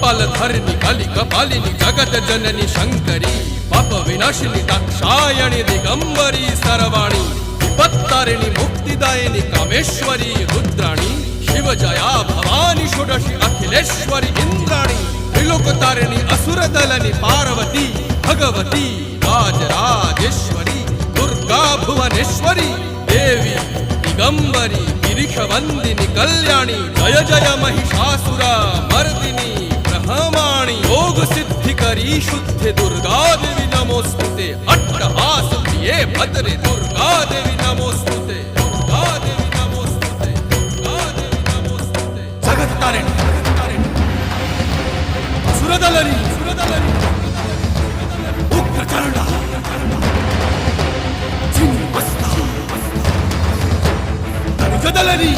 कपालधरिणि कलि कपालिनि जगत जननी शंकरी पाप विनाशिनी दाक्षायणी दिगंबरी सर्वाणी विपत्तारिणी मुक्तिदायिनी कामेश्वरी रुद्राणी शिव जया भवानी षोडशी अखिलेश्वरी इंद्राणी त्रिलोकतारिणी असुरदलनि पार्वती भगवती राजराजेश्वरी दुर्गा भुवनेश्वरी देवी दिगंबरी गिरिशवंदिनी कल्याणी जय जय महिषासुर मर्दिनी ब्रह्माणी योग सिद्धिकरी शुद्धि दुर्गा देवी नमोस्तुते अट्टहास प्रिये भद्रे दुर्गा देवी नमोस्तुते दुर्गा देवी नमोस्तुते दुर्गा देवी नमोस्तुते जगत तारिणी सुरदलनी उग्रचरणा चिन्मस्ता जदलनी